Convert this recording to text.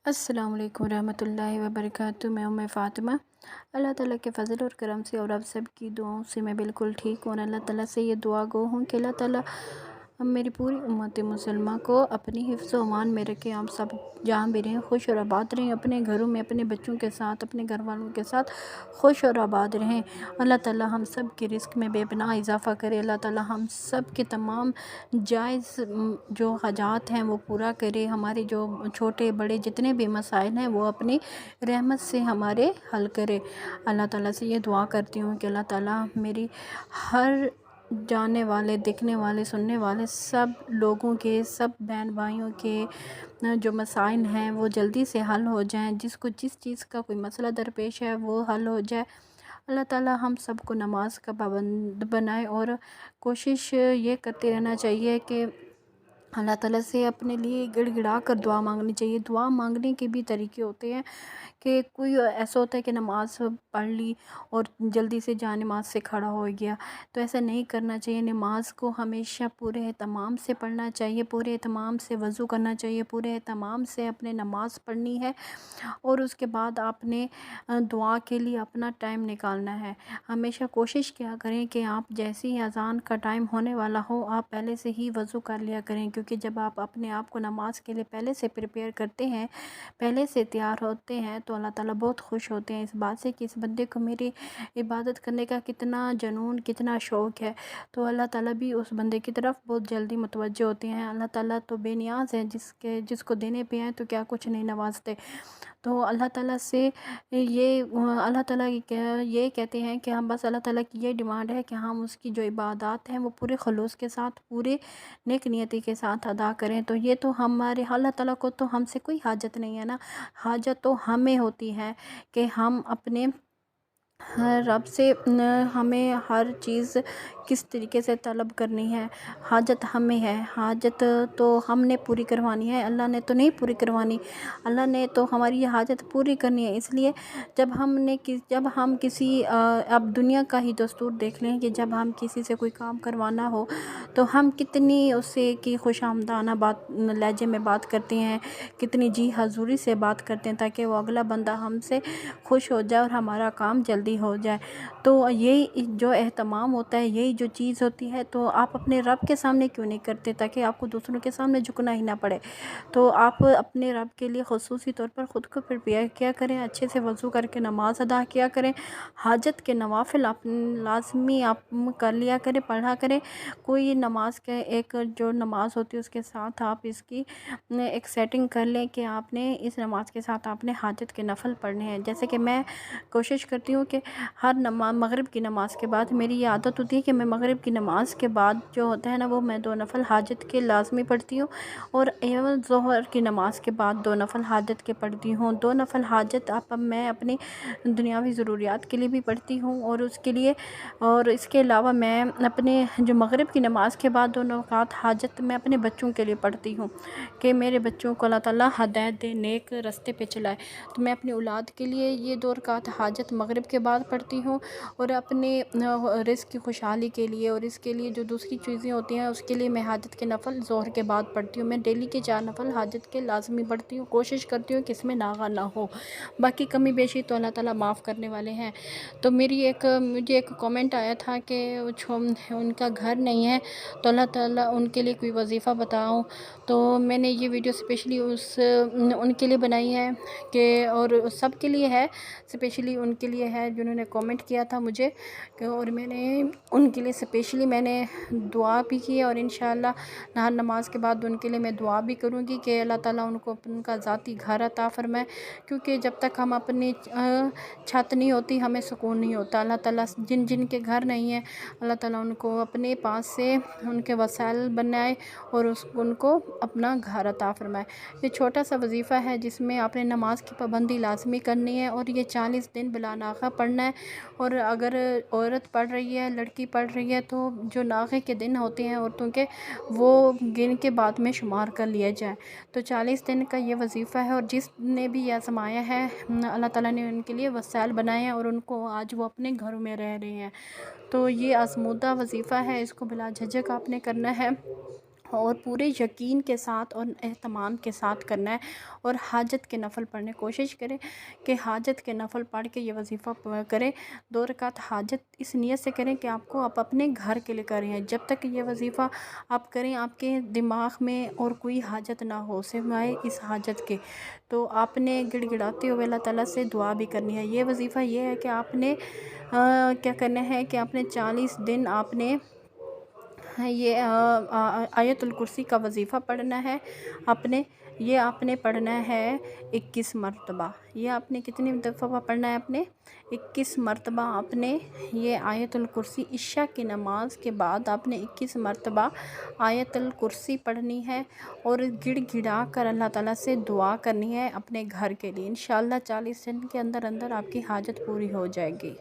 السلام علیکم ورحمۃ اللہ وبرکاتہ۔ میں فاطمہ۔ اللہ تعالیٰ کے فضل اور کرم سے اور آپ سب کی دعاؤں سے میں بالکل ٹھیک ہوں، اور اللہ تعالیٰ سے یہ دعا گو ہوں کہ اللہ تعالیٰ میری پوری امت مسلمہ کو اپنی حفظ و امان میں رکھے۔ آپ سب جہاں بھی رہیں خوش اور آباد رہیں، اپنے گھروں میں اپنے بچوں کے ساتھ، اپنے گھر والوں کے ساتھ خوش اور آباد رہیں۔ اللہ تعالیٰ ہم سب کے رزق میں بے پناہ اضافہ کرے۔ اللہ تعالیٰ ہم سب کے تمام جائز جو حاجات ہیں وہ پورا کرے۔ ہمارے جو چھوٹے بڑے جتنے بھی مسائل ہیں وہ اپنی رحمت سے ہمارے حل کرے۔ اللہ تعالیٰ سے یہ دعا کرتی ہوں کہ اللہ تعالیٰ میری ہر جاننے والے، دیکھنے والے، سننے والے سب لوگوں کے، سب بہن بھائیوں کے جو مسائل ہیں وہ جلدی سے حل ہو جائیں۔ جس کو جس چیز کا کوئی مسئلہ درپیش ہے وہ حل ہو جائے۔ اللہ تعالیٰ ہم سب کو نماز کا پابند بنائے، اور کوشش یہ کرتے رہنا چاہیے کہ اللہ تعالیٰ سے اپنے لیے گڑ گڑا کر دعا مانگنی چاہیے۔ دعا مانگنے کے بھی طریقے ہوتے ہیں کہ کوئی ایسا ہوتا ہے کہ نماز پڑھ لی اور جلدی سے جا نماز سے کھڑا ہو گیا، تو ایسا نہیں کرنا چاہیے۔ نماز کو ہمیشہ پورے اہتمام سے پڑھنا چاہیے، پورے اہتمام سے وضو کرنا چاہیے، پورے اہتمام سے اپنے نماز پڑھنی ہے، اور اس کے بعد آپ نے دعا کے لیے اپنا ٹائم نکالنا ہے۔ ہمیشہ کوشش کیا کریں کہ آپ جیسے ہی اذان کا ٹائم ہونے والا ہو آپ پہلے سے ہی وضو کر لیا کریں، کیونکہ جب آپ اپنے آپ کو نماز کے لیے پہلے سے پریپیئر کرتے ہیں، پہلے سے تیار ہوتے ہیں، تو اللہ تعالیٰ بہت خوش ہوتے ہیں اس بات سے کہ اس بندے کو میری عبادت کرنے کا کتنا جنون، کتنا شوق ہے، تو اللہ تعالیٰ بھی اس بندے کی طرف بہت جلدی متوجہ ہوتے ہیں۔ اللہ تعالیٰ تو بے نیاز ہے، جس کو دینے پہ ہیں تو کیا کچھ نہیں نوازتے۔ تو اللہ تعالیٰ سے اللہ تعالیٰ یہ کہتے ہیں کہ ہم بس اللہ تعالیٰ کی یہ ڈیمانڈ ہے کہ ہم اس کی جو عبادات ہیں وہ پورے خلوص کے ساتھ، پورے نیک نیتی کے ساتھ ادا کریں۔ تو یہ تو ہمارے اللہ تعالیٰ کو تو ہم سے کوئی حاجت نہیں ہے نا، حاجت تو ہمیں ہوتی ہے کہ ہم اپنے رب سے ہمیں ہر چیز کس طریقے سے طلب کرنی ہے۔ حاجت ہمیں ہے، حاجت تو ہم نے پوری کروانی ہے، اللہ نے تو نہیں پوری کروانی۔ اللہ نے تو ہماری یہ حاجت پوری کرنی ہے۔ اس لیے جب ہم کسی اب دنیا کا ہی دستور دیکھ لیں کہ جب ہم کسی سے کوئی کام کروانا ہو تو ہم کتنی اس سے کی خوش آمدانہ لہجے میں بات کرتے ہیں، کتنی جی حضوری سے بات کرتے ہیں تاکہ وہ اگلا بندہ ہم سے خوش ہو جائے اور ہمارا کام جلدی ہو جائے۔ تو یہی جو اہتمام ہوتا ہے، یہی جو چیز ہوتی ہے، تو آپ اپنے رب کے سامنے کیوں نہیں کرتے تاکہ آپ کو دوسروں کے سامنے جھکنا ہی نہ پڑے۔ تو آپ اپنے رب کے لیے خصوصی طور پر خود کو پریپیئر کیا کریں، اچھے سے وضو کر کے نماز ادا کیا کریں، حاجت کے نوافل آپ لازمی آپ کر لیا کریں، پڑھا کریں۔ کوئی نماز کے ایک جو نماز ہوتی ہے اس کے ساتھ آپ اس کی ایک سیٹنگ کر لیں کہ آپ نے اس نماز کے ساتھ آپ نے حاجت کے نفل پڑھنے ہیں۔ جیسے کہ میں کوشش کرتی ہوں کہ ہر مغرب کی نماز کے بعد میری یہ عادت ہوتی ہے کہ میں مغرب کی نماز کے بعد جو ہوتا ہے نا وہ میں 2 نفل حاجت کے لازمی پڑھتی ہوں، اور ظہر کی نماز کے بعد 2 نفل حاجت کے پڑھتی ہوں۔ 2 نفل حاجت میں اپنی دنیاوی ضروریات کے لیے بھی پڑھتی ہوں، اور اس کے علاوہ میں اپنے جو مغرب کی نماز کے بعد 2 رکعت حاجت میں اپنے بچوں کے لیے پڑھتی ہوں کہ میرے بچوں کو اللہ تعالیٰ ہدایت دے، نیک راستے پہ چلائے۔ تو میں اپنی اولاد کے لیے یہ 2 رکعت حاجت مغرب کے بعد پڑھتی ہوں، اور اپنے رزق کی خوشحالی کے لیے اور اس کے لیے جو دوسری چیزیں ہوتی ہیں اس کے لیے میں حاجت کے نفل ظہر کے بعد پڑھتی ہوں۔ میں ڈیلی کے 4 نفل حاجت کے لازمی پڑھتی ہوں، کوشش کرتی ہوں کہ اس میں ناغہ نہ ہو، باقی کمی بیشی تو اللہ تعالیٰ معاف کرنے والے ہیں۔ تو مجھے ایک کامنٹ آیا تھا کہ ان کا گھر نہیں ہے تو اللہ تعالیٰ ان کے لیے کوئی وظیفہ بتاؤ، تو میں نے یہ ویڈیو اسپیشلی ان کے لیے بنائی ہے کہ، اور سب کے لیے ہے، اسپیشلی ان کے لیے ہے جنہوں نے کامنٹ کیا تھا مجھے، اور میں نے ان کے لیے اسپیشلی میں نے دعا بھی کی، اور انشاءاللہ ہر نماز کے بعد ان کے لیے میں دعا بھی کروں گی کہ اللہ تعالیٰ ان کو ان کا ذاتی گھر عطا فرمائے، کیونکہ جب تک ہم اپنی چھت نہیں ہوتی ہمیں سکون نہیں ہوتا۔ اللہ تعالیٰ جن کے گھر نہیں ہے اللہ تعالیٰ ان کو اپنے پاس سے ان کے وسائل بنائے اور ان کو اپنا گھر عطا فرمائے۔ یہ چھوٹا سا وظیفہ ہے جس میں آپ نے نماز کی پابندی لازمی کرنی ہے، اور یہ 40 دن بلا ناغہ پڑھنا ہے، اور اگر عورت پڑھ رہی ہے، لڑکی پڑھ رہی ہے تو جو ناغے کے دن ہوتے ہیں عورتوں کے وہ گن کے بعد میں شمار کر لیا جائے۔ تو 40 دن کا یہ وظیفہ ہے، اور جس نے بھی یہ آزمایا ہے اللہ تعالیٰ نے ان کے لیے وسائل بنائے ہیں، اور ان کو آج وہ اپنے گھروں میں رہ رہے ہیں۔ تو یہ آزمودہ وظیفہ ہے، اس کو بلا جھجک آپ نے کرنا ہے، اور پورے یقین کے ساتھ اور اہتمام کے ساتھ کرنا ہے، اور حاجت کے نفل پڑھنے کوشش کریں کہ حاجت کے نفل پڑھ کے یہ وظیفہ کریں۔ 2 رکعت حاجت اس نیت سے کریں کہ آپ اپنے گھر کے لیے کر رہے ہیں۔ جب تک یہ وظیفہ آپ کریں آپ کے دماغ میں اور کوئی حاجت نہ ہو سوائے اس حاجت کے، تو آپ نے گڑ گڑاتے ہوئے اللہ تعالیٰ سے دعا بھی کرنی ہے۔ یہ وظیفہ یہ ہے کہ آپ نے کیا کرنا ہے کہ آپ نے 40 دن آپ نے یہ آیت الکرسی کا وظیفہ پڑھنا ہے۔ آپ نے پڑھنا ہے 21 مرتبہ۔ یہ آپ نے کتنی دفعہ پڑھنا ہے؟ آپ نے 21 مرتبہ آپ نے یہ آیت الکرسی عشاء کی نماز کے بعد آپ نے 21 مرتبہ آیت الکرسی پڑھنی ہے، اور گڑ گڑا کر اللہ تعالیٰ سے دعا کرنی ہے اپنے گھر کے لیے۔ انشاءاللہ 40 دن کے اندر آپ کی حاجت پوری ہو جائے گی۔